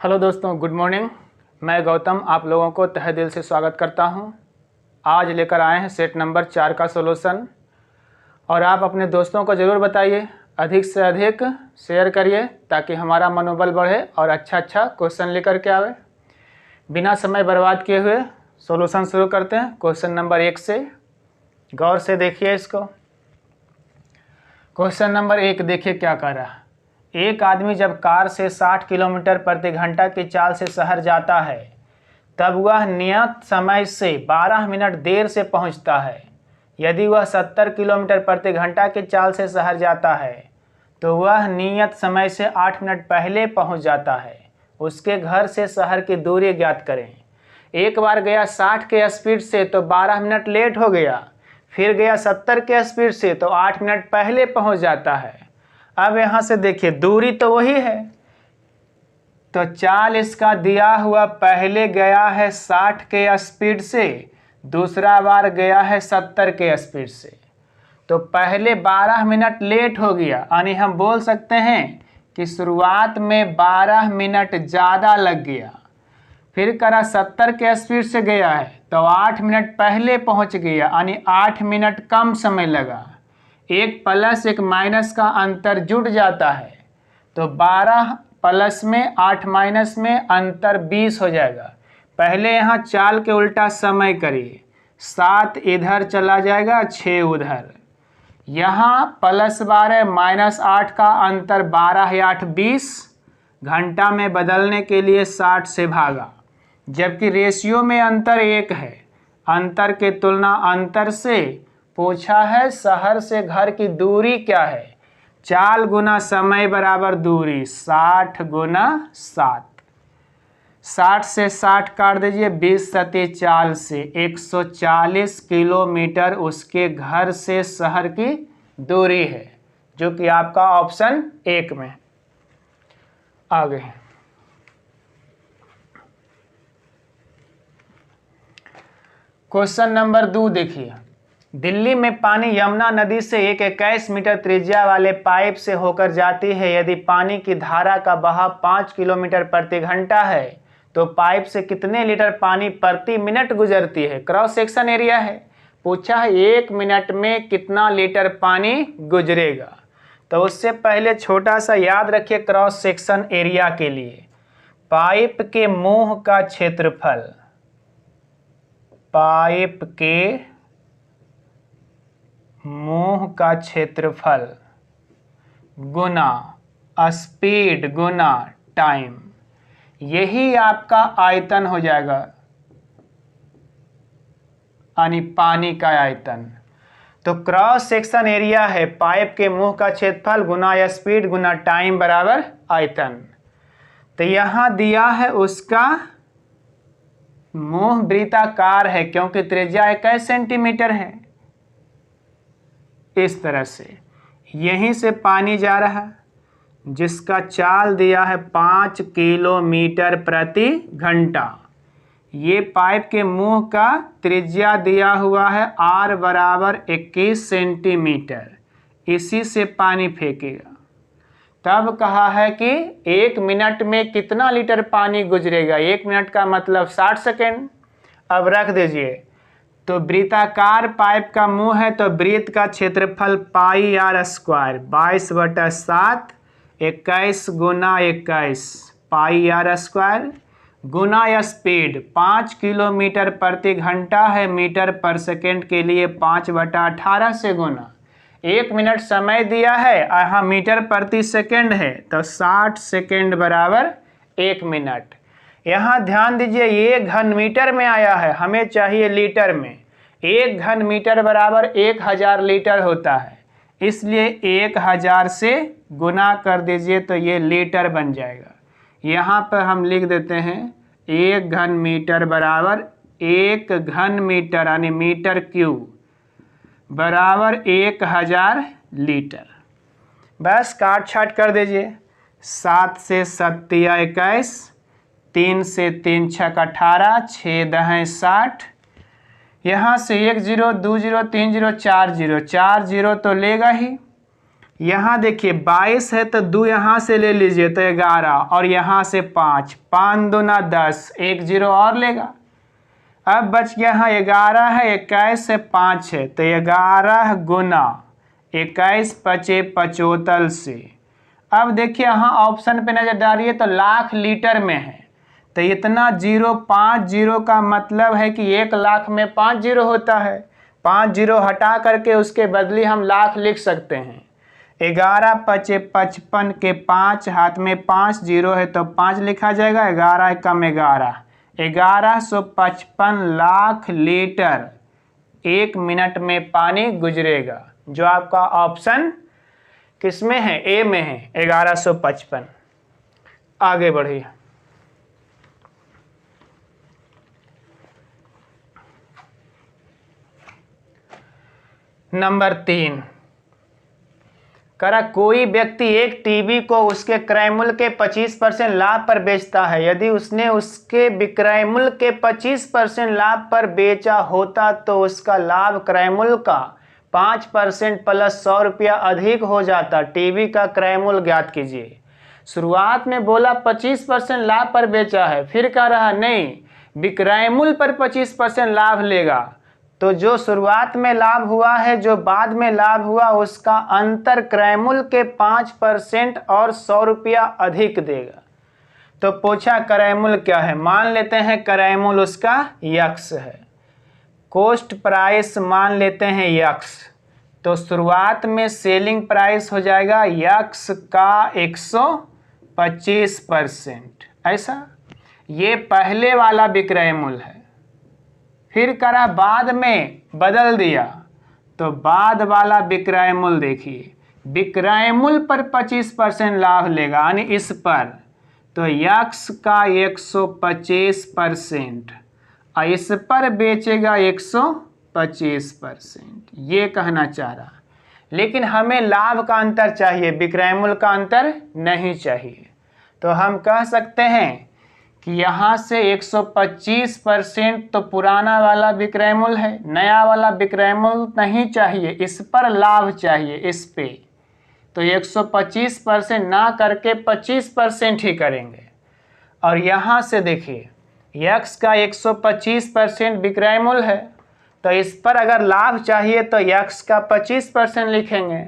Hello दोस्तों, good morning. मैं गौतम आप लोगों को तहे दिल से स्वागत करता हूं। आज लेकर आए हैं सेट नंबर 4 का सॉल्यूशन और आप अपने दोस्तों को ज़रूर बताइए, अधिक से अधिक शेयर करिए ताकि हमारा मनोबल बढ़े और अच्छा क्वेश्चन लेकर के आवे। बिना समय बर्बाद किए हुए सॉल्यूशन शुरू करते हैं। क्वेश्चन नंबर 1 से गौर से देखिए इसको। क्वेश्चन नंबर 1 देखिए क्या कह रहा है। एक आदमी जब कार से 60 किलोमीटर प्रति घंटा की चाल से शहर जाता है तब वह नियत समय से 12 मिनट देर से पहुंचता है। यदि वह 70 किलोमीटर प्रति घंटा की चाल से शहर जाता है तो वह नियत समय से 8 मिनट पहले पहुंच जाता है। उसके घर से शहर की दूरी ज्ञात करें। एक बार गया 60 के स्पीड से तो 12 मिनट लेट हो गया, फिर गया 70 के स्पीड से तो 8 मिनट पहले पहुंच जाता है। अब यहाँ से देखिए दूरी तो वही है, तो चाल इसका दिया हुआ पहले गया है 60 के स्पीड से, दूसरा बार गया है 70 के स्पीड से, तो पहले 12 मिनट लेट हो गया। यानी हम बोल सकते हैं कि शुरुआत में 12 मिनट ज़्यादा लग गया। फिर करा 70 के स्पीड से गया है तो 8 मिनट पहले पहुंच गया, यानी 8 मिनट कम समय लगा। एक प्लस एक माइनस का अंतर जुड़ जाता है तो 12 प्लस में 8 माइनस में अंतर 20 हो जाएगा। पहले यहाँ चाल के उल्टा समय करिए, 7 इधर चला जाएगा 6 उधर। यहाँ प्लस 12 माइनस 8 का अंतर 12 या 8 20, घंटा में बदलने के लिए 60 से भागा, जबकि रेशियो में अंतर 1 है। अंतर के तुलना अंतर से पूछा है शहर से घर की दूरी क्या है। चाल गुना समय बराबर दूरी, 60 गुना 7। 60 से 60 काट दीजिए, 20 सती चाल से 140 किलोमीटर उसके घर से शहर की दूरी है, जो कि आपका ऑप्शन 1 में। आगे क्वेश्चन नंबर 2 देखिए। दिल्ली में पानी यमुना नदी से एक 21 मीटर त्रिज्या वाले पाइप से होकर जाती है। यदि पानी की धारा का बहाव 5 किलोमीटर प्रति घंटा है तो पाइप से कितने लीटर पानी प्रति मिनट गुजरती है। क्रॉस सेक्शन एरिया है, पूछा है 1 मिनट में कितना लीटर पानी गुजरेगा। तो उससे पहले छोटा सा याद रखिए क्रॉस सेक्शन एरिया के लिए, पाइप के मुंह का क्षेत्रफल, पाइप के मुंह का क्षेत्रफल गुना स्पीड गुना टाइम, यही आपका आयतन हो जाएगा, यानी पानी का आयतन। तो क्रॉस सेक्शन एरिया है पाइप के मुंह का क्षेत्रफल गुना या स्पीड गुना टाइम बराबर आयतन। तो यहां दिया है उसका मुंह वृत्ताकार है क्योंकि त्रिज्या 21 सेंटीमीटर है। इस तरह से यहीं से पानी जा रहा है जिसका चाल दिया है 5 किलोमीटर प्रति घंटा। ये पाइप के मुंह का त्रिज्या दिया हुआ है r बराबर 21 सेंटीमीटर, इसी से पानी फेंकेगा। तब कहा है कि 1 मिनट में कितना लीटर पानी गुजरेगा। 1 मिनट का मतलब 60 सेकेंड। अब रख दीजिए, तो वृत्ताकार पाइप का मुंह है तो वृत्त का क्षेत्रफल पाई आर स्क्वायर 22/7, 21 गुना 21 पाई आर स्क्वायर गुना या स्पीड 5 किलोमीटर प्रति घंटा है, मीटर पर सेकेंड के लिए 5/18 से गुना। 1 मिनट समय दिया है, यहाँ मीटर प्रति सेकेंड है तो 60 सेकेंड बराबर 1 मिनट। यहाँ ध्यान दीजिए ये घन मीटर में आया है, हमें चाहिए लीटर में। 1 घन मीटर बराबर 1000 लीटर होता है, इसलिए 1000 से गुना कर दीजिए तो ये लीटर बन जाएगा। यहाँ पर हम लिख देते हैं 1 घन मीटर बराबर 1 घन मीटर यानी मीटर क्यूब बराबर 1000 लीटर। बस काट छाट कर दीजिए। 7 से 7 या 21, 3 से 3 छक 18, 6 दहें 60। यहाँ से 1 0 2 0 3 0 4 0 4 0 तो लेगा ही। यहाँ देखिए 22 है तो 2 यहाँ से ले लीजिए तो 11 और यहाँ से 5, 5 दूना 10, 1 0 और लेगा। अब बच गया यहाँ 11 है, 21 है, 5 है तो 11 गुना 21 पचे 75 से। अब देखिए यहाँ ऑप्शन पे नजर डालिए तो लाख लीटर में है तो इतना 0 5 0 का मतलब है कि 1 लाख में 5 0 होता है। 5 0 हटा करके उसके बदले हम लाख लिख सकते हैं। 11 पचे 55 के 5 हाथ में 5 0 है तो 5 लिखा जाएगा। 11 कम 11 1155 लाख लीटर 1 मिनट में पानी गुजरेगा, जो आपका ऑप्शन किस में है? ए में है, 1155। आगे बढ़िए। नंबर 3 करा कोई व्यक्ति एक टीवी को उसके क्रय मूल्य के 25% लाभ पर बेचता है। यदि उसने उसके विक्रय मूल्य के 25% लाभ पर बेचा होता तो उसका लाभ क्रय मूल्य का 5% प्लस 100 रुपया अधिक हो जाता। टीवी का क्रय मूल्य ज्ञात कीजिए। शुरुआत में बोला 25% लाभ पर बेचा है, फिर कह रहा नहीं विक्रय मूल्य पर 25% लाभ लेगा। तो जो शुरुआत में लाभ हुआ है, जो बाद में लाभ हुआ, उसका अंतर क्रय मूल्य के 5% और 100 रुपया अधिक देगा। तो पूछा क्रय मूल्य क्या है? मान लेते हैं क्रय मूल्य उसका यक्स है, कॉस्ट प्राइस मान लेते हैं यक्स। तो शुरुआत में सेलिंग प्राइस हो जाएगा यक्स का 125%, ऐसा ये पहले वाला विक्रय मूल्य है। फिर करा बाद में बदल दिया तो बाद वाला विक्रय मूल्य देखिए, विक्रय मूल्य पर 25% लाभ लेगा यानी इस पर, तो यक्स का 125% और इस पर बेचेगा 125%, ये कहना चाह रहा। लेकिन हमें लाभ का अंतर चाहिए, विक्रय मूल्य का अंतर नहीं चाहिए। तो हम कह सकते हैं कि यहाँ से 125% तो पुराना वाला विक्रय मूल्य है, नया वाला विक्रय मूल्य नहीं चाहिए, इस पर लाभ चाहिए इस पे। तो 125% ना करके 25% ही करेंगे। और यहाँ से देखिए यक्स का 125% विक्रय मूल्य है, तो इस पर अगर लाभ चाहिए तो यक्स का 25% लिखेंगे।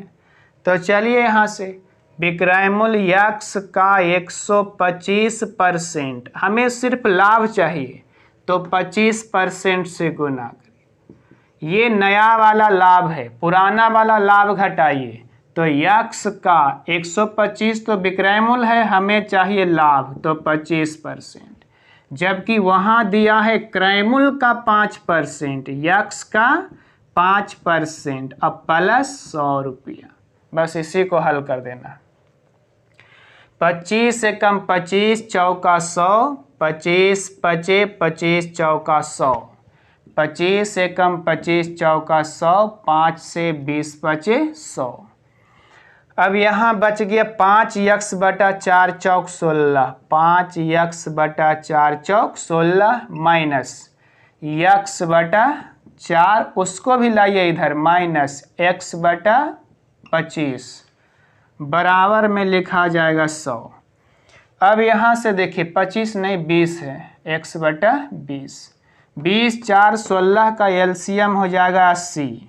तो चलिए यहाँ से विक्रय मूल्य यक्स का 125%, हमें सिर्फ लाभ चाहिए तो 25% से गुना करिए। ये नया वाला लाभ है, पुराना वाला लाभ घटाइए। तो यक्स का 125 तो विक्रय मूल्य है, हमें चाहिए लाभ तो 25%, जबकि वहाँ दिया है क्रय मूल्य का 5%, यक्स का 5% अब प्लस 100 रुपया। बस इसी को हल कर देना। 25 से कम 25 चौका 100, 25 पचे 25 चौका 100, 25 से कम 25 चौका 100, 5 से 20 पचे 100। अब यहाँ बच गया 5 यक्स बटा 4 चौक 16, 5 यक्स बटा 4 चौक 16 माइनस यक्स बटा 4, उसको भी लाइए इधर, माइनस एक्स बटा 25 बराबर में लिखा जाएगा 100। अब यहाँ से देखिए 25 नहीं 20 है, x बटा 20, 20 4 16 का एलसीएम हो जाएगा 80,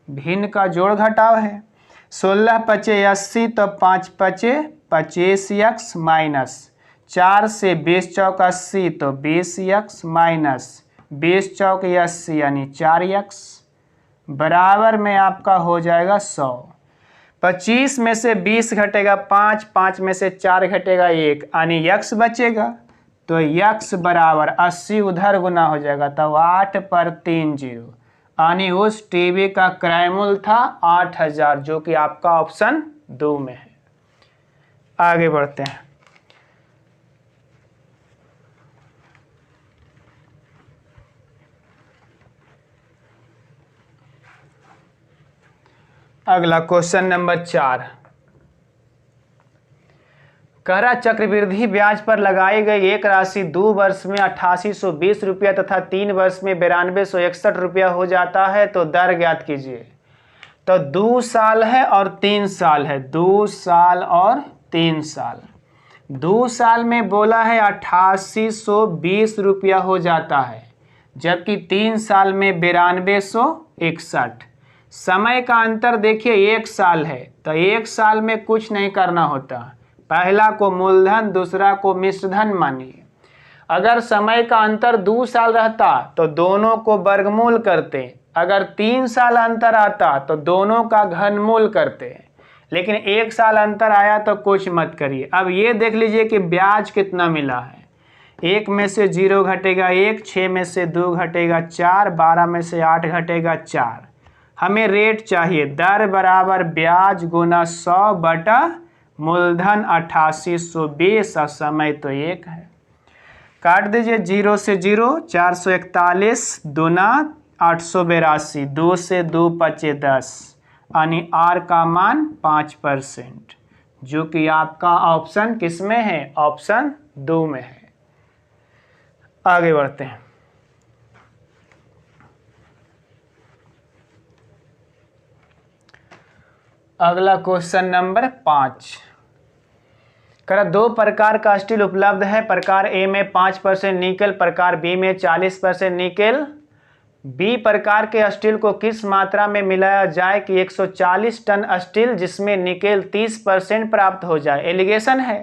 भिन्न का जोड़ घटाव है। 16 पचे 80 तो 5 पचे 25x माइनस 4 से 20 चौक 80 तो 20x माइनस 20 चौक 80 यानी 4x बराबर में आपका हो जाएगा 100। 25 में से 20 घटेगा 5, 5 में से 4 घटेगा 1 यानी यक्स बचेगा। तो यक्स बराबर 80 उधर गुना हो जाएगा, तब 8 पर 3 0 यानी उस टीवी का क्रय मूल्य था 8000, जो कि आपका ऑप्शन 2 में है। आगे बढ़ते हैं। अगला क्वेश्चन नंबर 4, कह रहा चक्रवृद्धि ब्याज पर लगाई गई एक राशि 2 वर्ष में 8820 रुपया तथा 3 वर्ष में 9261 रुपया हो जाता है, तो दर ज्ञात कीजिए। तो 2 साल है और 3 साल है, 2 साल और 3 साल। 2 साल में बोला है 8820 रुपया हो जाता है, जबकि 3 साल में 9261। समय का अंतर देखिए 1 साल है, तो 1 साल में कुछ नहीं करना होता, पहला को मूलधन दूसरा को मिश्रधन मानिए। अगर समय का अंतर 2 साल रहता तो दोनों को वर्गमूल करते, अगर 3 साल अंतर आता तो दोनों का घनमूल करते, लेकिन 1 साल अंतर आया तो कुछ मत करिए। अब ये देख लीजिए कि ब्याज कितना मिला है। 1 में से 0 घटेगा 1, 6 में से 2 घटेगा 4, 12 में से 8 घटेगा 4। हमें रेट चाहिए, दर बराबर ब्याज गुना 100 बटा मूलधन 8820 और समय तो 1 है। काट दीजिए 0 से 0, 441 दूना 882, 2 से 2 बचे 10, यानी आर का मान 5%, जो कि आपका ऑप्शन किस में है, ऑप्शन 2 में है। आगे बढ़ते हैं। अगला क्वेश्चन नंबर 5। करा 2 प्रकार का स्टील उपलब्ध है, प्रकार ए में 5% निकेल, प्रकार बी में 40% निकेल। बी प्रकार के स्टील को किस मात्रा में मिलाया जाए कि 140 टन स्टील जिसमें निकेल 30% प्राप्त हो जाए। एलिगेशन है,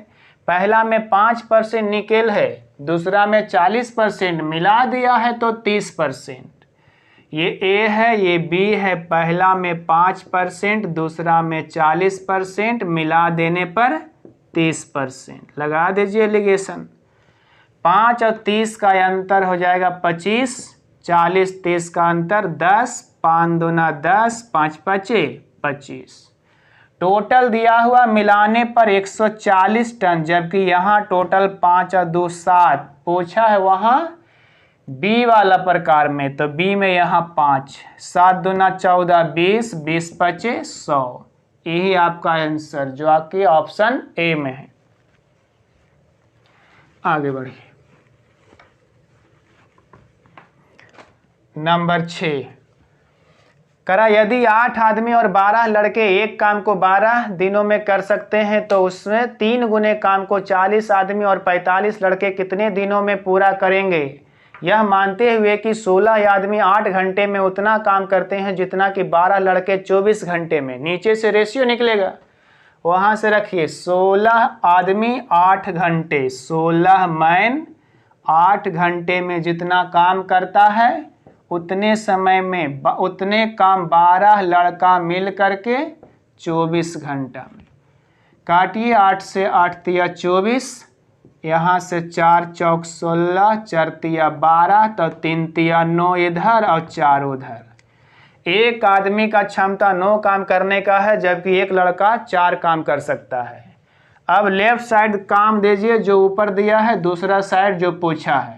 पहला में 5% निकेल है, दूसरा में 40%, मिला दिया है तो 30%। ये ए है, ये बी है, पहला में 5%, दूसरा में 40%, मिला देने पर 30%। लगा दीजिए एलिगेशन। 5 और 30 का अंतर हो जाएगा 25, 40 30 का अंतर 10, 5 दूना 10, 5 पचे 25। टोटल दिया हुआ मिलाने पर 140 टन, जबकि यहाँ टोटल 5 और 2 7 पूछा है वहाँ बी वाला प्रकार में, तो बी में यहाँ 5, 7 दूना 14 20, 20 पचे 100। यही आपका आंसर जो आपके ऑप्शन ए में है। आगे बढ़िए। नंबर 6 करा, यदि 8 आदमी और 12 लड़के एक काम को 12 दिनों में कर सकते हैं तो उसमें 3 गुने काम को 40 आदमी और 45 लड़के कितने दिनों में पूरा करेंगे, यह मानते हुए कि 16 आदमी 8 घंटे में उतना काम करते हैं जितना कि 12 लड़के 24 घंटे में। नीचे से रेशियो निकलेगा, वहां से रखिए 16 आदमी 8 घंटे, 16 मैन 8 घंटे में जितना काम करता है उतने समय में उतने काम 12 लड़का मिल करके 24 घंटा में। काटिए, 8 से 8 तिया 24, यहाँ से 4 चौक 16, 4 तिया 12, तो 3 तिया 9 इधर और 4 उधर। एक आदमी का क्षमता 9 काम करने का है, जबकि एक लड़का 4 काम कर सकता है। अब लेफ्ट साइड काम दीजिए जो ऊपर दिया है, दूसरा साइड जो पूछा है।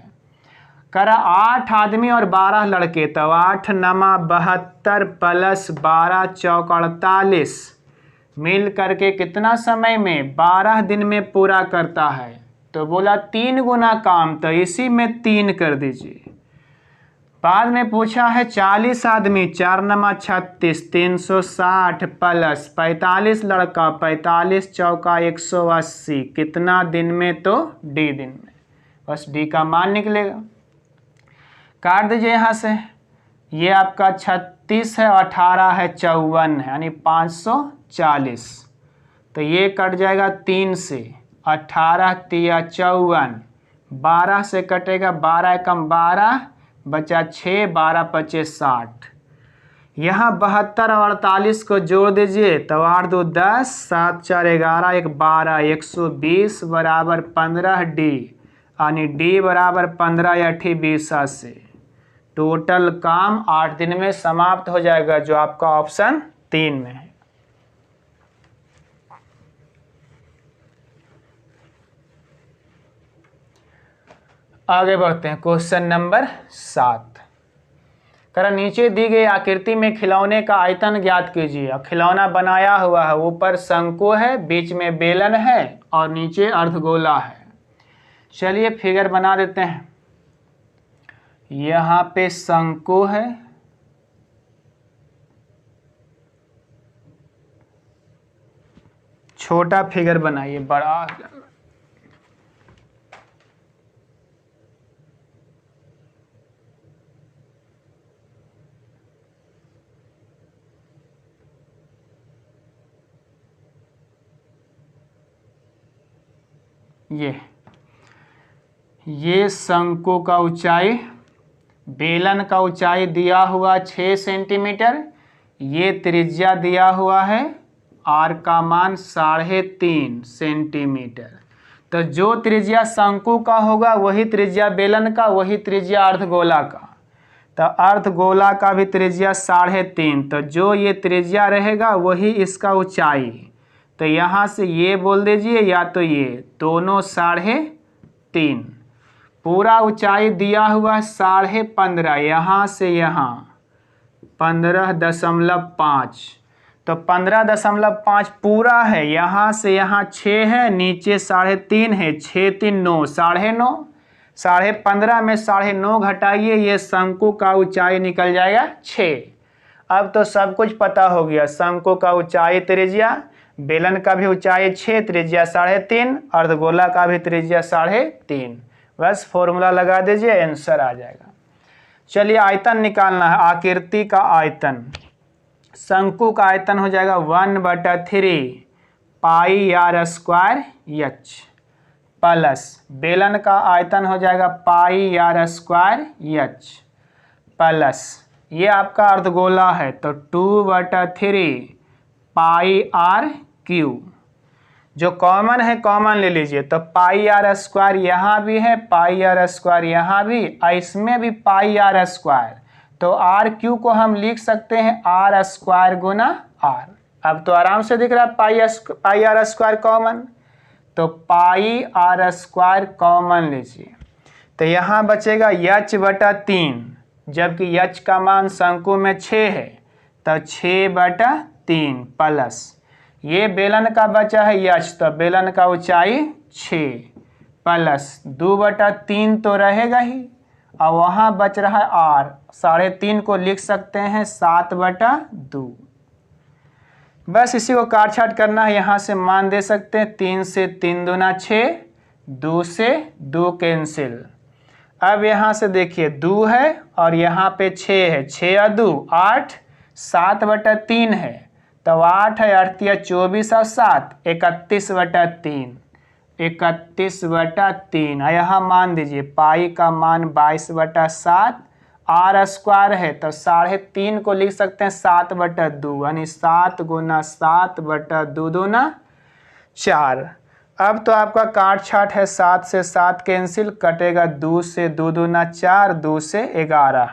करा 8 आदमी और 12 लड़के, तो 8 नमा 72 प्लस 12 चौक 48 मिल करके कितना समय में, 12 दिन में पूरा करता है। तो बोला 3 गुना काम, तो इसी में 3 कर दीजिए। बाद में पूछा है 40 आदमी, 4 नमा 36, 360 प्लस 45 लड़का, 45 चौका 180 कितना दिन में, तो डी दिन में। बस डी का मान निकलेगा। काट दीजिए यहाँ से, ये आपका 36 है, 18 है, 54 है, यानी 540। तो ये कट जाएगा 3 से, 18 तिया 54, 12 से कटेगा, 12 कम 12 बचा 6, 12 पचे 60। यहाँ 72 और 48 को जोड़ दीजिए, तो 8 2 10, 7 4 11, 1 12, 120 बराबर 15 डी, यानी डी बराबर 15 या 20 से। टोटल काम 8 दिन में समाप्त हो जाएगा, जो आपका ऑप्शन 3 में है। आगे बढ़ते हैं। क्वेश्चन नंबर 7 करा, नीचे दी गई आकृति में खिलौने का आयतन ज्ञात कीजिए। खिलौना बनाया हुआ है, ऊपर शंकु है, बीच में बेलन है और नीचे अर्धगोला है। चलिए फिगर बना देते हैं। यहाँ पे शंकु है, छोटा फिगर बनाइए, बड़ा ये शंकु का ऊंचाई, बेलन का ऊंचाई दिया हुआ 6 सेंटीमीटर, ये त्रिज्या दिया हुआ है, आर का मान 3.5 सेंटीमीटर। तो जो त्रिज्या शंकु का होगा वही त्रिज्या बेलन का, वही त्रिज्या अर्धगोला का। तो अर्धगोला का भी त्रिज्या 3.5, तो जो ये त्रिज्या रहेगा वही इसका ऊंचाई। तो यहाँ से ये बोल दीजिए या तो ये दोनों 3.5। पूरा ऊंचाई दिया हुआ है 15.5, यहाँ से यहाँ 15.5, तो 15.5 पूरा है, यहाँ से यहाँ 6 है, नीचे 3.5 है, 6 3 9, 9.5, 15.5 में 9.5 घटाइए, ये शंकु का ऊंचाई निकल जाएगा 6। अब तो सब कुछ पता हो गया, शंकु का ऊंचाई त्रिज्या, बेलन का भी ऊंचाई 6, त्रिज्या 3.5, अर्धगोला का भी त्रिज्या 3.5। बस फॉर्मूला लगा दीजिए, आंसर आ जाएगा। चलिए आयतन निकालना है, आकृति का आयतन। शंकु का आयतन हो जाएगा 1/3 पाई आर स्क्वायर एच, प्लस बेलन का आयतन हो जाएगा पाई आर स्क्वायर एच, प्लस ये आपका अर्धगोला है तो 2/3 पाई आर क्यू। जो कॉमन है कॉमन ले लीजिए, तो पाई आर स्क्वायर यहाँ भी है, पाई आर स्क्वायर यहाँ भी, इसमें भी पाई आर स्क्वायर, तो आर क्यू को हम लिख सकते हैं आर स्क्वायर गुना आर। अब तो आराम से दिख रहा है पाई आर स्क्वायर कॉमन, तो पाई आर स्क्वायर कॉमन लीजिए, तो यहाँ बचेगा h/3, जबकि h का मान शंकु में 6 है, तो 6/3 प्लस ये बेलन का बचा है h, तो बेलन का ऊंचाई 6 प्लस 2/3 तो रहेगा ही, और वहाँ बच रहा है r, 3.5 को लिख सकते हैं 7/2। बस इसी को काट छाट करना है, यहाँ से मान दे सकते हैं 3 से 3 दूना 6, 2 से 2 कैंसिल। अब यहाँ से देखिए 2 है और यहाँ पे 6 है, 6 और 2 8, 7/3 है, तो 8 है 8 या 24 और 7 31/3, 31/3। यहाँ मान दीजिए पाई का मान 22/7, आर स्क्वायर है तो 3.5 को लिख सकते हैं 7/2, यानी 7 गुना 7/2 दूना 4। अब तो आपका काट छाट है, 7 से 7 कैंसिल, कटेगा 2 से 2 दूना 4, 2 से 11।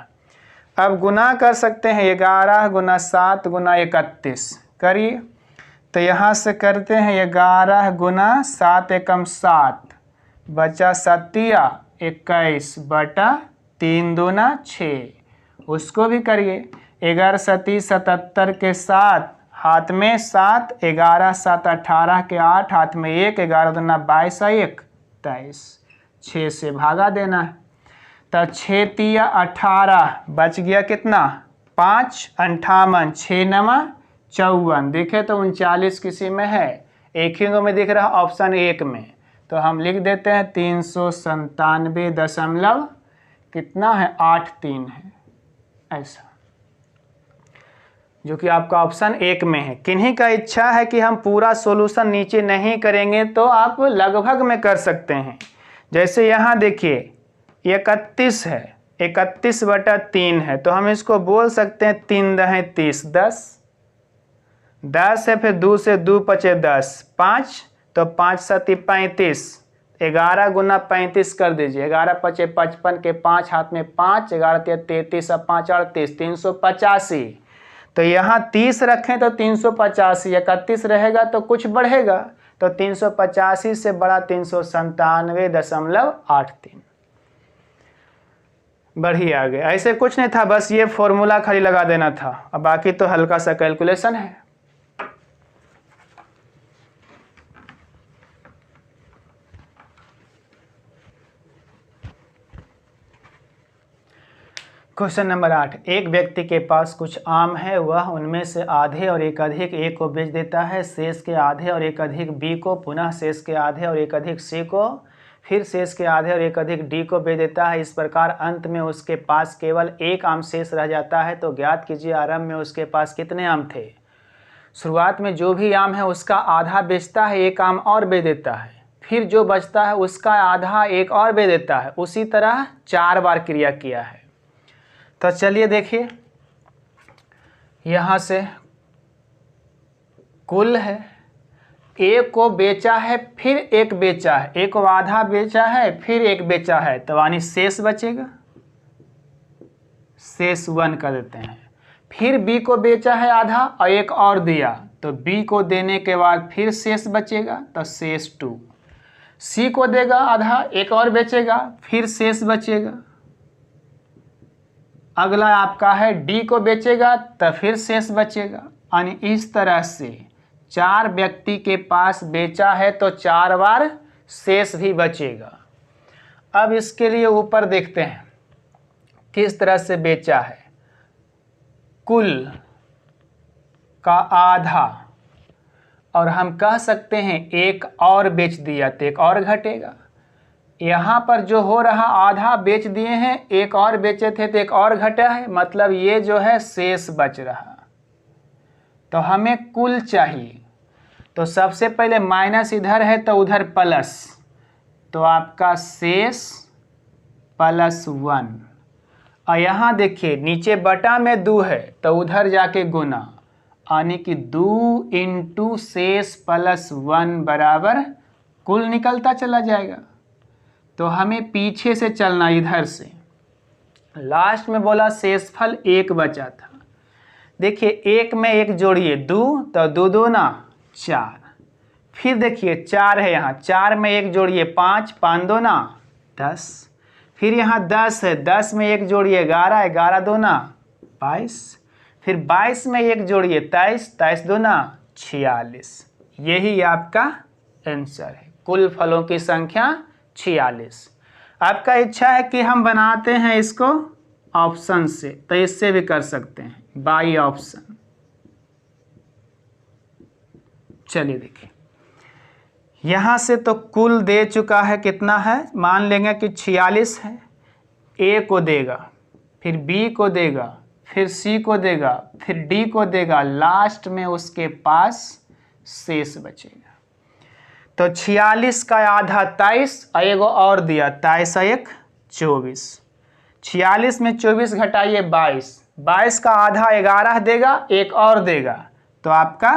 अब गुना कर सकते हैं 11 गुना 7 गुना 31 करिए, तो यहाँ से करते हैं 11 गुना 7 एकम 7, बचा 7 21/3 दूना 6, उसको भी करिए। 11 7 77 के 7, हाथ में 7, 11 7 18 के 8, हाथ में 1, 11 दूना 22 1 23, 6 से भागा देना है, तो 6 3 18, बच गया कितना 5, 58, 6 9 54, देखे तो 39 किसी में है, एक ही में दिख रहा ऑप्शन 1 में, तो हम लिख देते हैं 397 दशमलव कितना है 83 है, ऐसा, जो कि आपका ऑप्शन 1 में है। किन्हीं का इच्छा है कि हम पूरा सॉल्यूशन नीचे नहीं करेंगे तो आप लगभग में कर सकते हैं। जैसे यहाँ देखिए 31 है, 31/3 है, तो हम इसको बोल सकते हैं 3 दहें 30, 10 है, फिर 2 से 2 पचे 10, 5, तो 5 7 35, 11 गुना 35 कर दीजिए, 11 पचे 55 के 5, हाथ में 5, 11 33 और 5 38, 385, तो यहाँ 30 रखें तो 385, 31 रहेगा तो कुछ बढ़ेगा, तो 385 से बड़ा 397.83, बढ़िया आ गया। ऐसे कुछ नहीं था, बस ये फॉर्मूला खाली लगा देना था, अब बाकी तो हल्का सा कैलकुलेशन है। क्वेश्चन नंबर 8, एक व्यक्ति के पास कुछ आम है, वह उनमें से आधे और एक अधिक ए को बेच देता है, शेष के आधे और एक अधिक बी को, पुनः शेष के आधे और एक अधिक सी को, फिर शेष के आधे और एक अधिक डी को बेच देता है। इस प्रकार अंत में उसके पास केवल एक आम शेष रह जाता है। तो ज्ञात कीजिए आरंभ में उसके पास कितने आम थे। शुरुआत में जो भी आम है उसका आधा बेचता है, एक आम और बेच देता है, फिर जो बचता है उसका आधा एक और बेच देता है। उसी तरह 4 बार क्रिया किया है। तो चलिए देखिए, यहाँ से कुल है, एक को बेचा है, फिर एक बेचा है, एक को आधा बेचा है, फिर एक बेचा है, तो यानी शेष बचेगा, शेष 1 कर देते हैं। फिर बी को बेचा है आधा और एक और दिया, तो बी को देने के बाद फिर शेष बचेगा, तो शेष 2। सी को देगा आधा, एक और बेचेगा, फिर शेष बचेगा। अगला आपका है डी को बेचेगा तो फिर शेष बचेगा। यानी इस तरह से 4 व्यक्ति के पास बेचा है तो 4 बार शेष भी बचेगा। अब इसके लिए ऊपर देखते हैं किस तरह से बेचा है। कुल का आधा, और हम कह सकते हैं एक और बेच दिया तो एक और घटेगा। यहाँ पर जो हो रहा, आधा बेच दिए हैं, एक और बेचे थे तो एक और घटा है, मतलब ये जो है शेष बच रहा। तो हमें कुल चाहिए, तो सबसे पहले माइनस इधर है तो उधर प्लस, तो आपका शेष +1। और यहाँ देखिए नीचे बटा में 2 है तो उधर जाके गुना, यानी कि 2 × शेष +1 बराबर कुल निकलता चला जाएगा। तो हमें पीछे से चलना, इधर से लास्ट में बोला शेषफल 1 बचा था। देखिए 1 में 1 जोड़िए 2, तो 2 2 ना 4। फिर देखिए 4 है यहाँ, 4 में 1 जोड़िए 5, 5 2 ना 10। फिर यहाँ 10 है, 10 में 1 जोड़िए 11, 11 2 ना 22। फिर 22 में 1 जोड़िए 23, 23 2 ना 46। यही आपका आंसर है। कुल फलों की संख्या 46। आपका इच्छा है कि हम बनाते हैं इसको ऑप्शन से, तो इससे भी कर सकते हैं, बाई ऑप्शन। चलिए देखिए, यहाँ से तो कुल दे चुका है, कितना है मान लेंगे कि 46 है। ए को देगा, फिर बी को देगा, फिर सी को देगा, फिर डी को देगा, लास्ट में उसके पास शेष बचेगा। तो 46 का आधा 23 और एगो और दिया, 23 और 1 24। 46 में 24 घटाइए 22, 22 का आधा 11 देगा, एक और देगा, तो आपका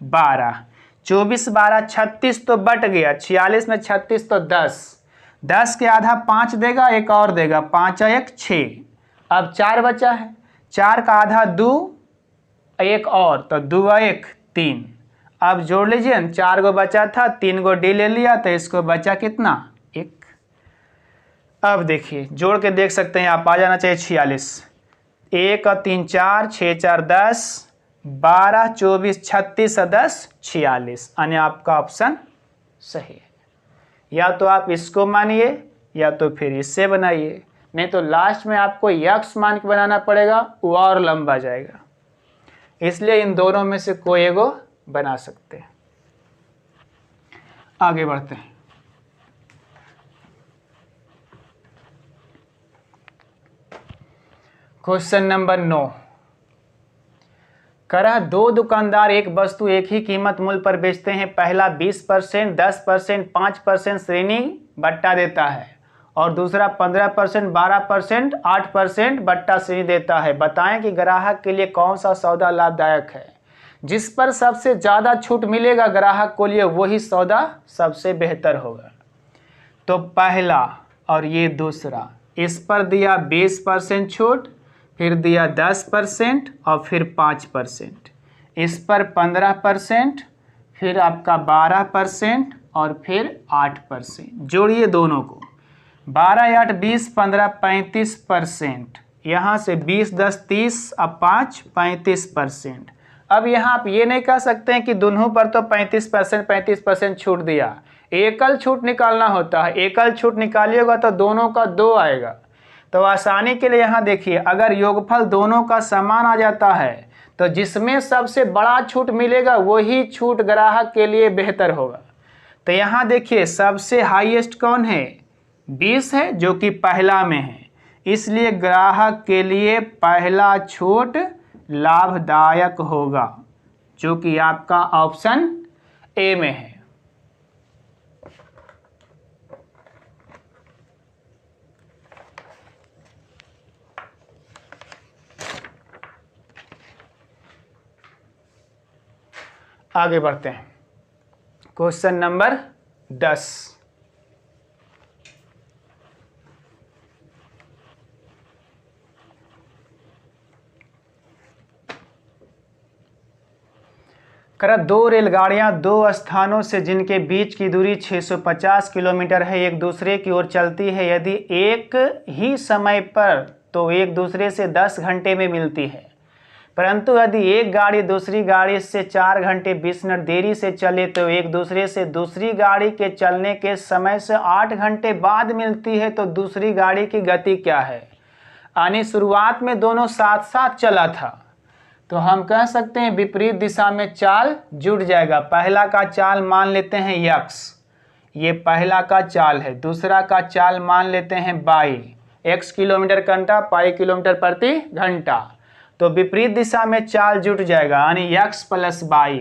12। 24 12 36 तो बट गया, 46 में 36 तो 10, 10 के आधा 5 देगा, एक और देगा, 5 और 1 6। अब 4 बचा है, 4 का आधा 2, एक और, तो 2 और 1 3। अब जोड़ लीजिए, 4 गो बचा था, 3 गो डी ले लिया, तो इसको बचा कितना 1। अब देखिए जोड़ के देख सकते हैं, आप आ जाना चाहिए 46। 1 और 3 4, 6 4 10, 12 24 36 और 10 46। यानी आपका ऑप्शन सही है। या तो आप इसको मानिए या तो फिर इससे बनाइए, नहीं तो लास्ट में आपको यक्स मान के बनाना पड़ेगा, वो और लंबा जाएगा। इसलिए इन दोनों में से कोई एगो बना सकते हैं। आगे बढ़ते हैं। क्वेश्चन नंबर 9, कह 2 दुकानदार एक वस्तु एक ही कीमत मूल्य पर बेचते हैं। पहला 20%, 10%, 5% श्रेणी बट्टा देता है और दूसरा 15%, 12%, 8% बट्टा श्रेणी देता है। बताएं कि ग्राहक के लिए कौन सा सौदा लाभदायक है। जिस पर सबसे ज़्यादा छूट मिलेगा ग्राहक को लिए वही सौदा सबसे बेहतर होगा। तो पहला और ये दूसरा, इस पर दिया 20% छूट, फिर दिया 10% और फिर 5%। इस पर 15%, फिर आपका 12% और फिर 8%। जोड़िए दोनों को, 12 8 20, 15 35%। यहाँ से 20 10 30 और 5 35%। अब यहाँ आप ये नहीं कह सकते हैं कि दोनों पर तो 35% छूट दिया, एकल छूट निकालना होता है। एकल छूट निकालिएगा तो दोनों का 2 आएगा, तो आसानी के लिए यहाँ देखिए, अगर योगफल दोनों का समान आ जाता है तो जिसमें सबसे बड़ा छूट मिलेगा वही छूट ग्राहक के लिए बेहतर होगा। तो यहाँ देखिए सबसे हाईएस्ट कौन है, 20 है, जो कि पहला में है, इसलिए ग्राहक के लिए पहला छूट लाभदायक होगा, जो कि आपका ऑप्शन ए में है। आगे बढ़ते हैं, क्वेश्चन नंबर 10। दो रेलगाड़ियां दो स्थानों से जिनके बीच की दूरी 650 किलोमीटर है एक दूसरे की ओर चलती है। यदि एक ही समय पर तो एक दूसरे से 10 घंटे में मिलती है, परंतु यदि एक गाड़ी दूसरी गाड़ी से 4 घंटे 20 मिनट देरी से चले तो एक दूसरे से दूसरी गाड़ी के चलने के समय से 8 घंटे बाद मिलती है, तो दूसरी गाड़ी की गति क्या है। यानी शुरुआत में दोनों साथ साथ चला था, तो हम कह सकते हैं विपरीत दिशा में चाल जुड़ जाएगा। पहला का चाल मान लेते हैं x, ये पहला का चाल है। दूसरा का चाल मान लेते हैं y, x किलोमीटर घंटा, y किलोमीटर प्रति घंटा। तो विपरीत दिशा में चाल जुट जाएगा, यानी x प्लस y।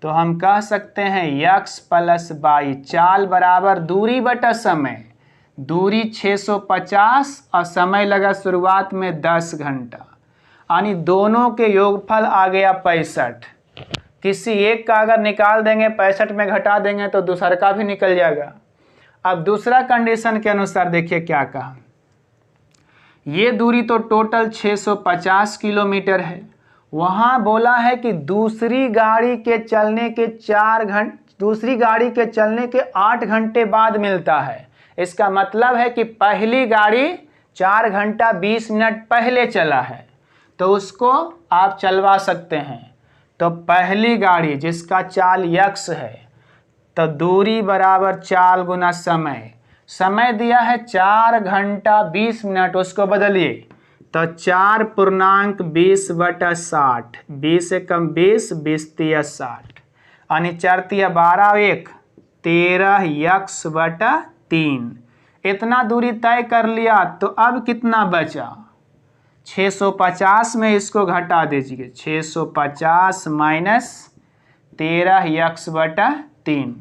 तो हम कह सकते हैं x प्लस y, चाल बराबर दूरी बटा समय। दूरी 650 और समय लगा शुरुआत में 10 घंटा, यानी दोनों के योगफल आ गया 65। किसी एक का अगर निकाल देंगे 65 में घटा देंगे तो दूसरा का भी निकल जाएगा। अब दूसरा कंडीशन के अनुसार देखिए क्या कहा, ये दूरी तो टोटल 650 किलोमीटर है, वहाँ बोला है कि दूसरी गाड़ी के चलने के 8 घंटे बाद मिलता है। इसका मतलब है कि पहली गाड़ी 4 घंटा 20 मिनट पहले चला है, तो उसको आप चलवा सकते हैं। तो पहली गाड़ी जिसका चाल x है, तो दूरी बराबर चाल गुना समय। समय दिया है 4 घंटा 20 मिनट, उसको बदलिए तो 4 पूर्णांक 20 बटा 60, 20 से कम 20, 20 तिया 60, यानी 4 तिया 12, 1 13 x बटा 3। इतना दूरी तय कर लिया, तो अब कितना बचा, 650 में इसको घटा दीजिए, 650 माइनस 13 x बटा 3।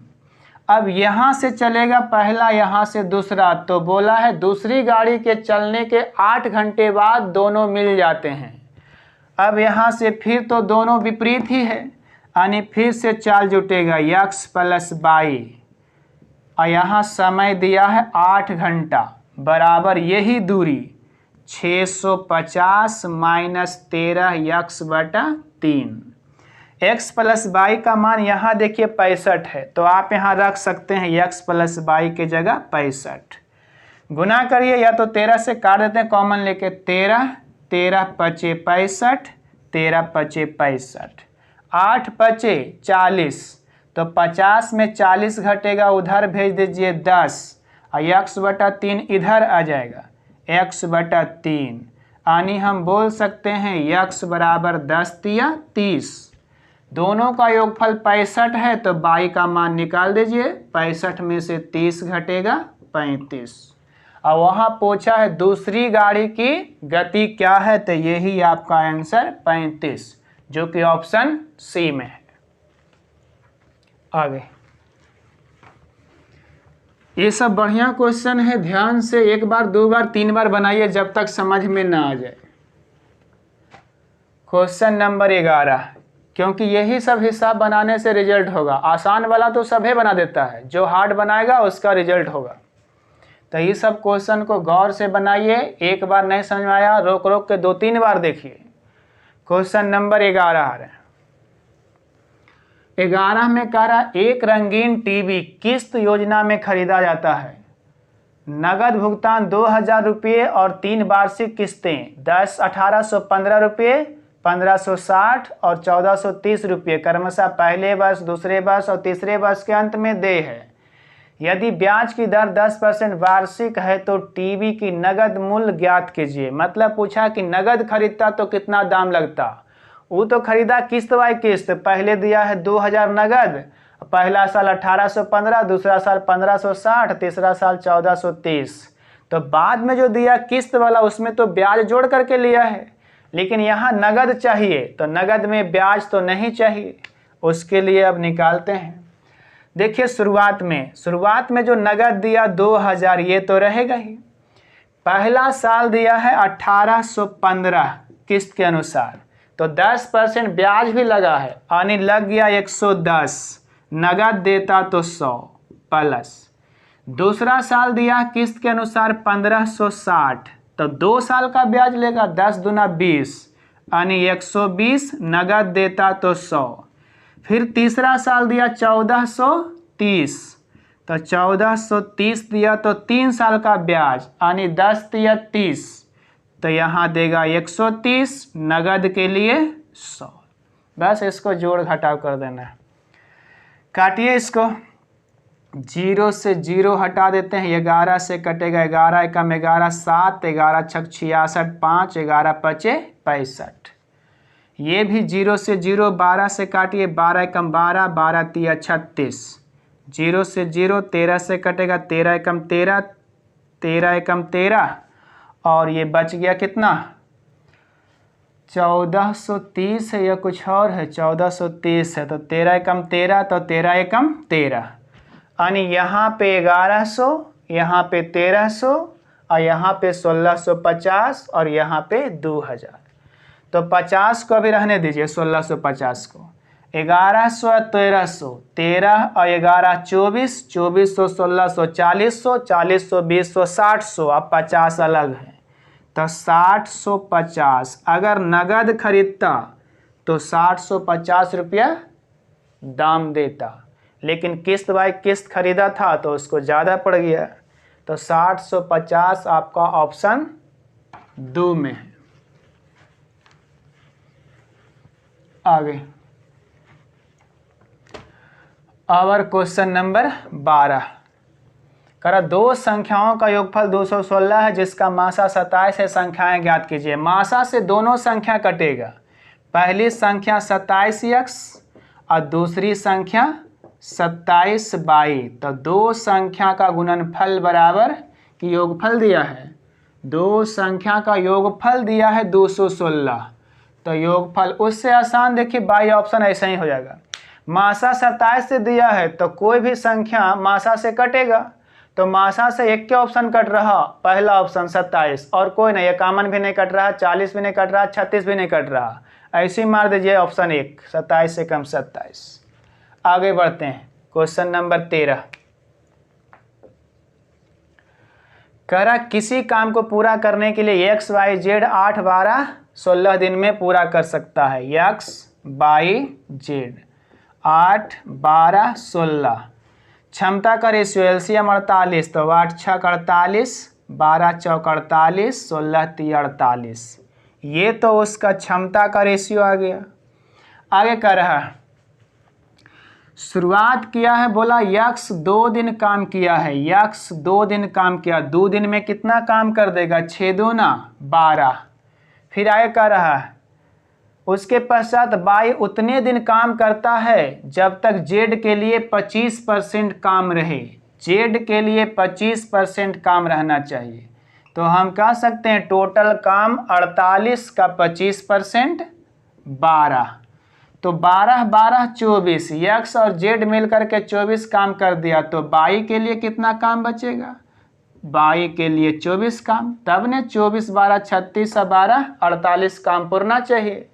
अब यहाँ से चलेगा पहला, यहाँ से दूसरा, तो बोला है दूसरी गाड़ी के चलने के 8 घंटे बाद दोनों मिल जाते हैं। अब यहाँ से फिर तो दोनों विपरीत ही है, यानी फिर से चाल जुटेगा x प्लस y, और यहाँ समय दिया है 8 घंटा बराबर यही दूरी 650 माइनस 13 x बटा 3। x प्लस y का मान यहाँ देखिए 65 है, तो आप यहाँ रख सकते हैं x प्लस y के जगह 65। गुना करिए, या तो 13 से काट देते हैं कॉमन लेके, 13 13 पचे 65, 13 पचे 65, 8 पचे 40, तो 50 में 40 घटेगा, उधर भेज दीजिए 10, और x बटा 3 इधर आ जाएगा, x बटा 3, यानी हम बोल सकते हैं x बराबर 10 तिया 30। दोनों का योगफल 65 है, तो y का मान निकाल दीजिए, 65 में से 30 घटेगा 35। और वहाँ पूछा है दूसरी गाड़ी की गति क्या है, तो यही आपका आंसर 35, जो कि ऑप्शन सी में है। आगे ये सब बढ़िया क्वेश्चन है, ध्यान से एक बार 2 बार 3 बार बनाइए जब तक समझ में ना आ जाए। क्वेश्चन नंबर 11, क्योंकि यही सब हिसाब बनाने से रिजल्ट होगा। आसान वाला तो सभी बना देता है, जो हार्ड बनाएगा उसका रिजल्ट होगा। तो ये सब क्वेश्चन को गौर से बनाइए, एक बार नहीं समझ में आया रोक रोक के 2-3 बार देखिए। क्वेश्चन नंबर 11 आ रहा है, 11 में कह रहा एक रंगीन टीवी किस्त योजना में खरीदा जाता है। नगद भुगतान 2000 रुपये और 3 वार्षिक किस्तें 10 1815 रुपये, 1560 और 1430 रुपये क्रमशः पहले वर्ष, दूसरे वर्ष और तीसरे वर्ष के अंत में देय है। यदि ब्याज की दर 10% वार्षिक है तो टीवी की नगद मूल्य ज्ञात कीजिए। मतलब पूछा कि नगद खरीदता तो कितना दाम लगता। वो तो खरीदा किस्त बाई किस्त, पहले दिया है 2000 नगद, पहला साल 1815, दूसरा साल 1560, तीसरा साल 1430। तो बाद में जो दिया किस्त वाला उसमें तो ब्याज जोड़ करके लिया है, लेकिन यहाँ नगद चाहिए तो नगद में ब्याज तो नहीं चाहिए, उसके लिए अब निकालते हैं। देखिए शुरुआत में जो नगद दिया 2000 ये तो रहेगा ही। पहला साल दिया है 1815 किस्त के अनुसार, तो 10% ब्याज भी लगा है, यानी लग गया 110। नगद देता तो 100 प्लस दूसरा साल दिया किस्त के अनुसार 1560, तो 2 साल का ब्याज लेगा, 10 दूना 20 यानी 120। नगद देता तो 100। फिर तीसरा साल दिया 1430, तो 1430 दिया तो 3 साल का ब्याज यानी 10 दिया 30, तो यहाँ देगा 130। नगद के लिए 100। बस इसको जोड़ घटाव कर देना है। काटिए इसको, 0 से 0 हटा देते हैं, 11 से कटेगा 11 एकम 11, 7, 11 छक 66, 5, 11 पचे 65। ये भी 0 से 0, 12 से काटिए, 12 एकम 12, 12 तिया 36। 0 से 0, 13 से कटेगा, 13 एकम 13, 13 एकम 13, और ये बच गया कितना 1430 है या कुछ और है, 1430 है, तो 13 एकम 13, तो 13 एकम 13, यानी यहाँ पे 1100, यहाँ पे 1300, और यहाँ पे 1650, और यहाँ पे 2000। तो 50 को भी रहने दीजिए, 1650 को, 1100 1300, 13 और 11 24, 2400 1600 4000, 4000 2000 6000, अब 50 अलग है, तो 6050। अगर नगद खरीदता तो 6050 रुपया दाम देता, लेकिन किस्त बाई किस्त खरीदा था तो उसको ज़्यादा पड़ गया, तो 6050 आपका ऑप्शन 2 में है। आगे और क्वेश्चन नंबर 12 करा, 2 संख्याओं का योगफल 216 है जिसका मासा 27 है, संख्याएं ज्ञात कीजिए। मासा से दोनों संख्या कटेगा, पहली संख्या 27x और दूसरी संख्या 27y, तो 2 संख्या का गुणनफल बराबर कि योगफल दिया है, 2 संख्या का योगफल दिया है 216, तो योगफल उससे आसान, देखिए बाई ऑप्शन ऐसा ही हो जाएगा। मासा 27 से दिया है तो कोई भी संख्या मासा से कटेगा, तो मासा से एक के ऑप्शन कट रहा, पहला ऑप्शन 27, और कोई नहीं, 51 भी नहीं कट रहा, 40 भी नहीं कट रहा, 36 भी नहीं कट रहा, ऐसे ही मार दीजिए ऑप्शन 1, 27 से कम 27। आगे बढ़ते हैं, क्वेश्चन नंबर 13 कह रहा किसी काम को पूरा करने के लिए x y z 8 12 16 दिन में पूरा कर सकता है। x y z 8 12 16, क्षमता का रेशियो एलसीएम 48, तो 8 6 48, 12 चौक 48, 16 3 48, ये तो उसका क्षमता का रेशियो आ गया। आगे कर रहा है, शुरुआत किया है, बोला यक्स 2 दिन काम किया है, यक्स 2 दिन काम किया, 2 दिन में कितना काम कर देगा, 6 दूना 12। फिर आगे कर रहा है, उसके पश्चात बाई उतने दिन काम करता है जब तक जेड के लिए 25% काम रहे, जेड के लिए 25% काम रहना चाहिए। तो हम कह सकते हैं टोटल काम 48 का 25% 12, तो 12 12 24, यक्स और जेड मिलकर के 24 काम कर दिया, तो बाई के लिए कितना काम बचेगा, बाई के लिए 24 काम, तब ने 24 12 36 और 12 48 काम पूरना चाहिए।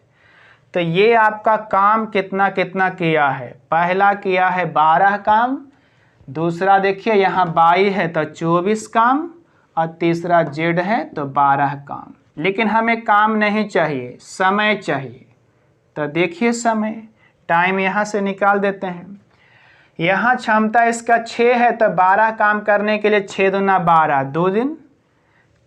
तो ये आपका काम कितना कितना किया है, पहला किया है 12 काम, दूसरा देखिए यहाँ बाई है तो 24 काम, और तीसरा जेड है तो 12 काम। लेकिन हमें काम नहीं चाहिए, समय चाहिए, तो देखिए समय, टाइम यहाँ से निकाल देते हैं। यहाँ क्षमता इसका 6 है तो 12 काम करने के लिए 6 दूना 12 2 दिन,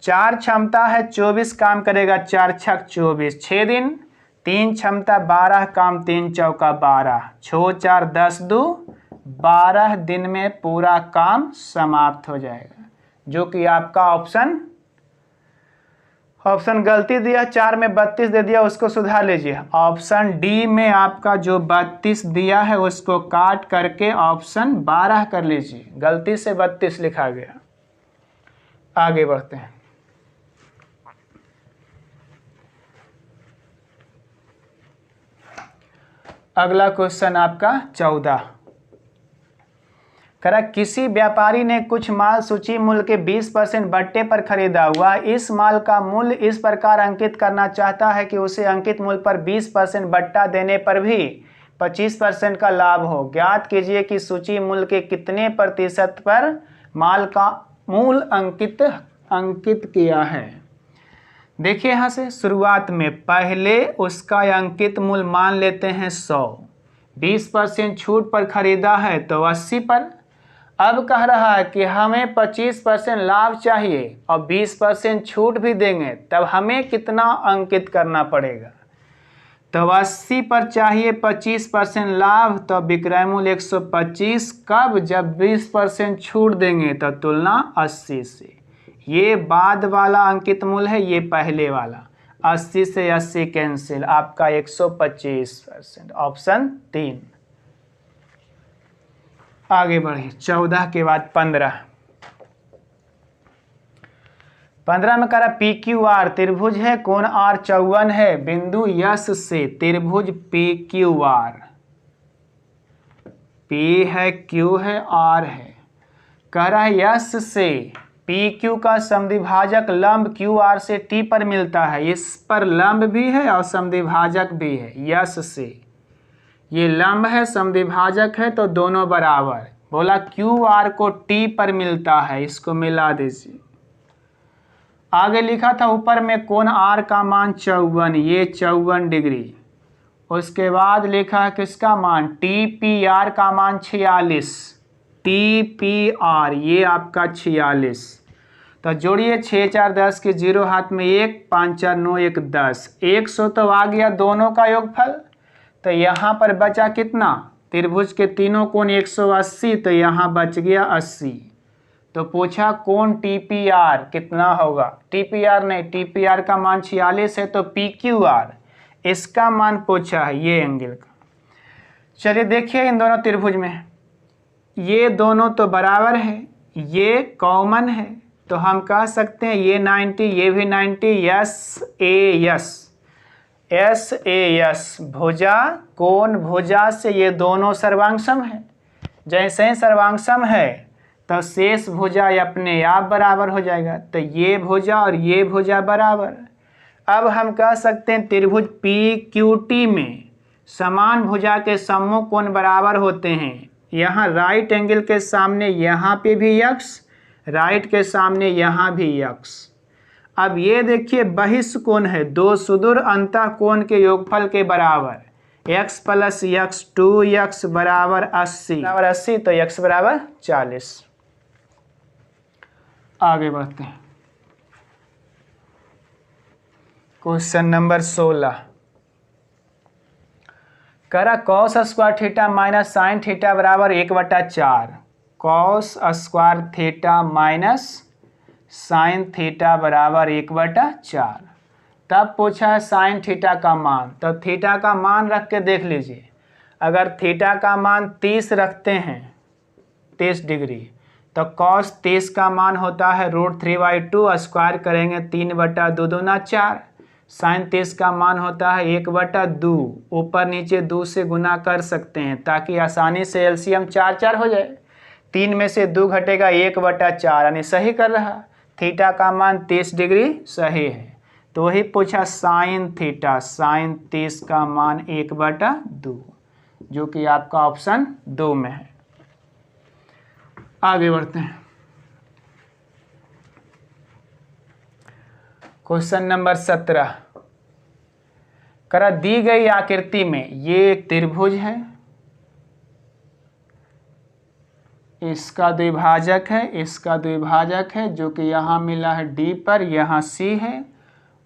4 क्षमता है 24 काम करेगा, 4 छक 24 6 दिन, 3 क्षमता 12 काम, 3 चौका 12, 6 4 10 2 12 दिन में पूरा काम समाप्त हो जाएगा, जो कि आपका ऑप्शन गलती दिया, 4 में 32 दे दिया, उसको सुधार लीजिए। ऑप्शन डी में आपका जो 32 दिया है उसको काट करके ऑप्शन 12 कर लीजिए, गलती से 32 लिखा गया। आगे बढ़ते हैं। अगला क्वेश्चन आपका 14 करा, किसी व्यापारी ने कुछ माल सूची मूल्य के 20% बट्टे पर खरीदा हुआ, इस माल का मूल्य इस प्रकार अंकित करना चाहता है कि उसे अंकित मूल्य पर 20% बट्टा देने पर भी 25% का लाभ हो। ज्ञात कीजिए कि सूची मूल्य के कितने प्रतिशत पर माल का मूल्य अंकित किया है। देखिए यहाँ से शुरुआत में पहले उसका अंकित मूल्य मान लेते हैं 100, 20% छूट पर खरीदा है तो 80 पर। अब कह रहा है कि हमें 25% लाभ चाहिए और 20% छूट भी देंगे, तब हमें कितना अंकित करना पड़ेगा। तो 80 पर चाहिए 25% लाभ, तो विक्रय मूल्य 125। कब? जब 20% छूट देंगे तो तुलना 80 से। ये बाद वाला अंकित मूल्य है, ये पहले वाला। 80 से 80 कैंसिल, आपका 125%। ऑप्शन 3। आगे बढ़िए। 14 के बाद 15 में कह रहा PQR त्रिभुज है, कोण R 54 है, बिंदु यस से त्रिभुज PQR, P है, Q है, R है। कह रहा है यस से PQ का समद्विभाजक लंब QR से T पर मिलता है। इस पर लंब भी है और समद्विभाजक भी है। यस से ये लंब है, समद्विभाजक है, तो दोनों बराबर। बोला QR को T पर मिलता है, इसको मिला दीजिए। आगे लिखा था ऊपर में कोण R का मान 54, ये 54 डिग्री। उसके बाद लिखा है किसका मान, TPR का मान 46, TPR ये आपका 46। तो जोड़िए 6 4 10 के 0 हाथ में 1, 5 4 9 1 10, 100 तो आ गया दोनों का योगफल। तो यहाँ पर बचा कितना, त्रिभुज के तीनों कोण 180, तो यहाँ बच गया 80। तो पूछा कोण TPR कितना होगा। TPR नहीं, TPR का मान 46 है, तो PQR इसका मान पूछा है, ये एंगल का। चलिए देखिए इन दोनों त्रिभुज में ये दोनों तो बराबर है, ये कॉमन है, तो हम कह सकते हैं ये 90, ये भी 90, SAS भुजा कोण भुजा से ये दोनों सर्वांगसम है। जैसे ही सर्वांगसम है तो शेष भुजा अपने आप बराबर हो जाएगा, तो ये भुजा और ये भुजा बराबर। अब हम कह सकते हैं त्रिभुज PQT में समान भुजा के सम्मुख कोण बराबर होते हैं। यहाँ राइट एंगल के सामने यहाँ पे भी यक्स, राइट के सामने यहाँ भी यक्स। अब ये देखिए बहिष्ठ कोण है, दो सुदूर अंतः कोण के योगफल के बराबर। x + x 2x बराबर 80, तो x बराबर 40। आगे बढ़ते हैं। क्वेश्चन नंबर 16 करा cos square theta minus sine theta बराबर 1/4। cos square theta minus sine theta बराबर 1/4। तब पूछा है साइन थीटा का मान, तो थीटा का मान रख के देख लीजिए। अगर थीटा का मान 30 रखते हैं, 30 डिग्री, तो cos 30 का मान होता है √3/2, स्क्वायर करेंगे 3/2 दूना 4। साइन 30 का मान होता है 1/2, ऊपर नीचे 2 से गुना कर सकते हैं ताकि आसानी से एलसीएम 4 4 हो जाए। 3 में से 2 घटेगा 1/4, यानी सही कर रहा। थीटा का मान 30 डिग्री सही है, तो वही पूछा साइन थीटा, साइन 30 का मान 1/2, जो कि आपका ऑप्शन 2 में है। आगे बढ़ते हैं। क्वेश्चन नंबर 17 करा दी गई आकृति में ये एक त्रिभुज है, इसका द्विभाजक है, इसका द्विभाजक है, जो कि यहाँ मिला है D पर, यहाँ C है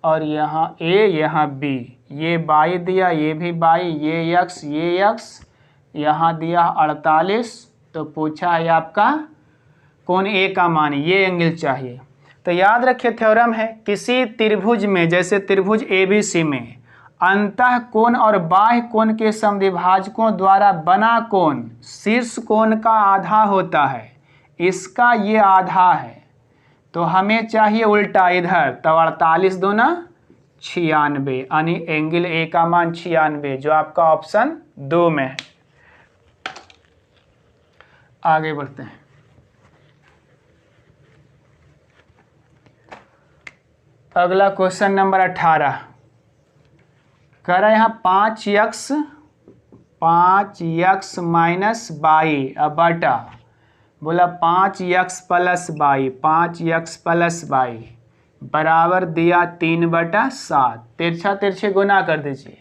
और यहाँ A, यहाँ B। ये बाई दिया, ये भी बाई, ये x, ये x, यहाँ दिया 48, तो पूछा है आपका कोण ए का मान, ये एंगल चाहिए। तो याद रखिए थ्योरम है, किसी त्रिभुज में, जैसे त्रिभुज ABC में अंतः कोण और बाह्य कोण के समद्विभाजकों द्वारा बना कोण शीर्ष कोण का आधा होता है, इसका ये आधा है। तो हमें चाहिए उल्टा इधर, तो 48 दूना 96, यानी एंगल ए का मान 96, जो आपका ऑप्शन 2 में है। आगे बढ़ते हैं। अगला क्वेश्चन नंबर 18 कह रहा है यहाँ 5x माइनस वाई बटा, बोला 5x plus Y, 5x plus Y बराबर दिया 3/7, तिरछा तिरछे गुना कर दीजिए।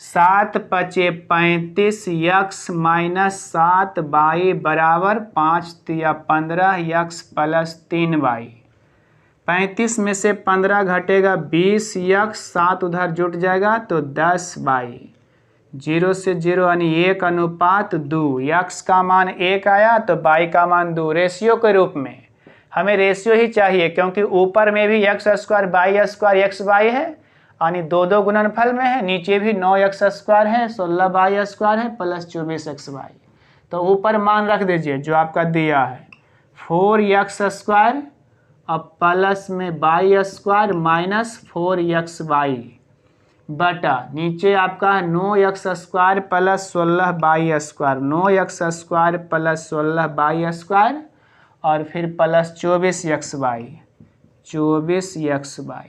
7 पचे 35 x माइनस 7 वाई बराबर 5 दिया 15 x प्लस 3 वाई। 35 में से 15 घटेगा 20 x, 7 उधर जुट जाएगा तो 10 वाई, 0 से 0 यानी 1:2। x का मान 1 आया तो y का मान 2, रेशियो के रूप में। हमें रेशियो ही चाहिए क्योंकि ऊपर में भी x square by square x y है, यानी 2 गुणनफल में है। नीचे भी 9x स्क्वायर है, 16y स्क्वायर है प्लस 24xy। तो ऊपर मान रख दीजिए जो आपका दिया है 4x स्क्वायर और प्लस में y स्क्वायर माइनस 4xy बटा नीचे आपका है 9x square plus 16y square, 9x square plus 16y square और फिर प्लस 24xy, 24xy।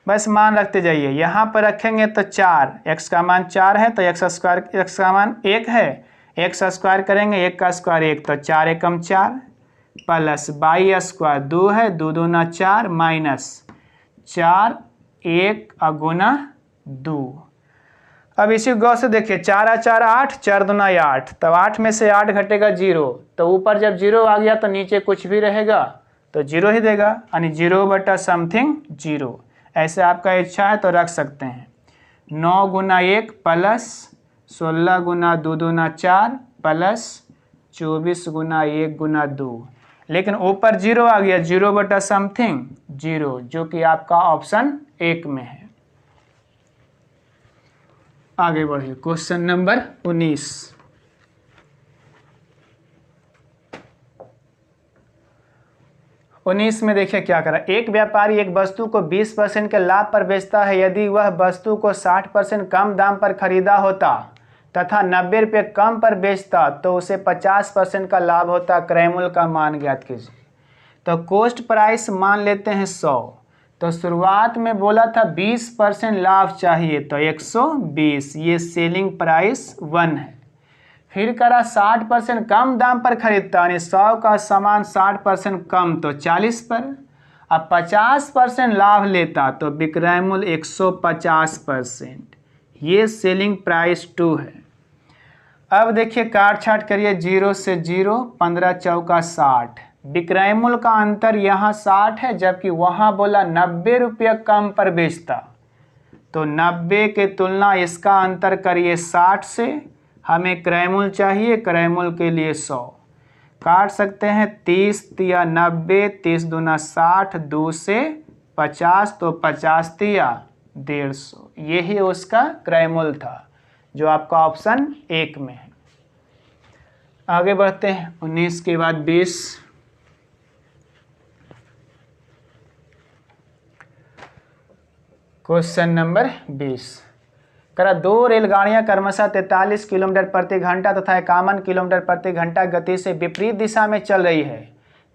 बस मान रखते जाइए। यहाँ पर रखेंगे तो 4, x का मान 4 है तो x स्क्वायर, x का मान 1 है, x स्क्वायर करेंगे 1 का स्क्वायर 1, तो 4 एकम 4 प्लस y स्क्वायर 2 है, 2 दूना 4 माइनस 4 1 गुना 2। अब इसी गौ से देखिए 4 4 8, 4 दूना 8, तब 8 में से 8 घटेगा 0, तो ऊपर जब 0 आ गया तो नीचे कुछ भी रहेगा तो 0 ही देगा, यानी 0 बटा समथिंग 0। ऐसे आपका इच्छा है तो रख सकते हैं। 9 गुना 1 प्लस 16 गुना 2 दूना 4 प्लस 24 गुना 1 गुना 2, लेकिन ऊपर 0 आ गया, 0 बटा समथिंग 0, जो कि आपका ऑप्शन 1 में है। आगे बढ़िए क्वेश्चन नंबर 19। में देखिए क्या करा। एक व्यापारी एक वस्तु को 20% के लाभ पर बेचता है। यदि वह वस्तु को 60% कम दाम पर खरीदा होता तथा 90 रुपये कम पर बेचता तो उसे 50% का लाभ होता। क्रय मूल्य का मान ज्ञात कीजिए। तो कॉस्ट प्राइस मान लेते हैं 100, तो शुरुआत में बोला था 20% लाभ चाहिए तो 120, ये सेलिंग प्राइस 1 है। फिर करा 60% कम दाम पर खरीदता, यानी 100 का सामान 60% कम तो 40 पर। अब 50% लाभ लेता तो विक्रय मूल्य 150%, ये सेलिंग प्राइस 2 है। अब देखिए काट छाट करिए 0 से 0, 15 चौका 60। विक्रय मूल्य का अंतर यहाँ 60 है, जबकि वहाँ बोला 90 रुपये कम पर बेचता, तो 90 के तुलना इसका अंतर करिए 60 से। हमें क्रय मूल्य चाहिए, क्रय मूल्य के लिए 100 काट सकते हैं। 30 या 90, 30 दूना 60, 2 से 50 तो 50 तिया 150, यही उसका क्रय मूल्य था, जो आपका ऑप्शन 1 में है। आगे बढ़ते हैं 19 के बाद 20। क्वेश्चन नंबर 20 करा। 2 रेलगाड़ियां क्रमशः 43 किलोमीटर प्रति घंटा तथा 51 किलोमीटर प्रति घंटा गति से विपरीत दिशा में चल रही है।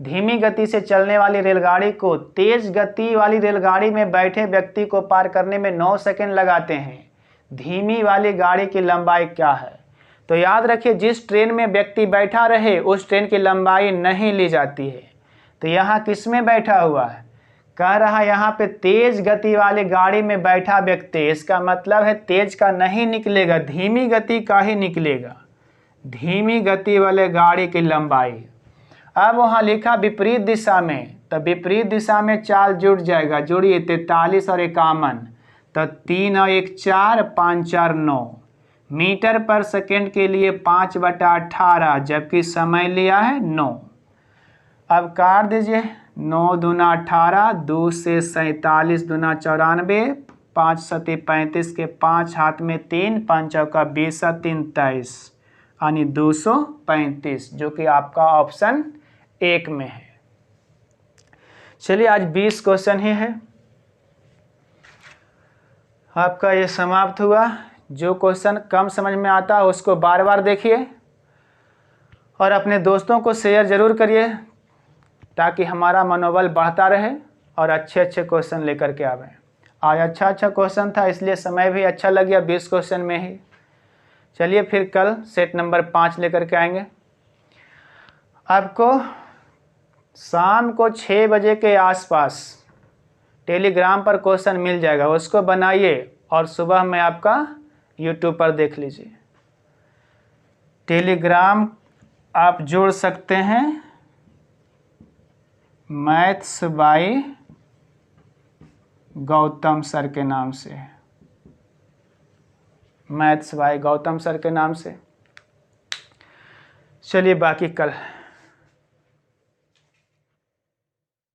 धीमी गति से चलने वाली रेलगाड़ी को तेज गति वाली रेलगाड़ी में बैठे व्यक्ति को पार करने में 9 सेकंड लगाते हैं। धीमी वाली गाड़ी की लंबाई क्या है? तो याद रखिए जिस ट्रेन में व्यक्ति बैठा रहे उस ट्रेन की लंबाई नहीं ली जाती है। तो यहाँ किस में बैठा हुआ है? कह रहा यहाँ पे तेज गति वाली गाड़ी में बैठा व्यक्ति, इसका मतलब है तेज का नहीं निकलेगा, धीमी गति का ही निकलेगा। धीमी गति वाले गाड़ी की लंबाई। अब वहाँ लिखा विपरीत दिशा में, तो विपरीत दिशा में चाल जुड़ जाएगा। जुड़िए 43 और 51, तो 3 और 1 4, 5 4 9, मीटर पर सेकेंड के लिए 5/18, जबकि समय लिया है 9। अब काट दीजिए, 9 दूना 18, 2 से 47 दूना 94, 5 सते 35 के 5 हाथ में 3, 5 चौका 20, 3 23, यानी 235, जो कि आपका ऑप्शन 1 में है। चलिए आज 20 क्वेश्चन ही है, आपका ये समाप्त हुआ। जो क्वेश्चन कम समझ में आता है उसको बार बार देखिए और अपने दोस्तों को शेयर ज़रूर करिए, ताकि हमारा मनोबल बढ़ता रहे और अच्छे अच्छे क्वेश्चन लेकर के आवें। आज अच्छा क्वेश्चन था, इसलिए समय भी अच्छा लग गया 20 क्वेश्चन में ही। चलिए फिर कल सेट नंबर 5 लेकर के आएंगे। आपको शाम को 6 बजे के आसपास टेलीग्राम पर क्वेश्चन मिल जाएगा, उसको बनाइए और सुबह में आपका यूट्यूब पर देख लीजिए। टेलीग्राम आप जोड़ सकते हैं मैथ्स बाय गौतम सर के नाम से, मैथ्स बाय गौतम सर के नाम से। चलिए बाकी कल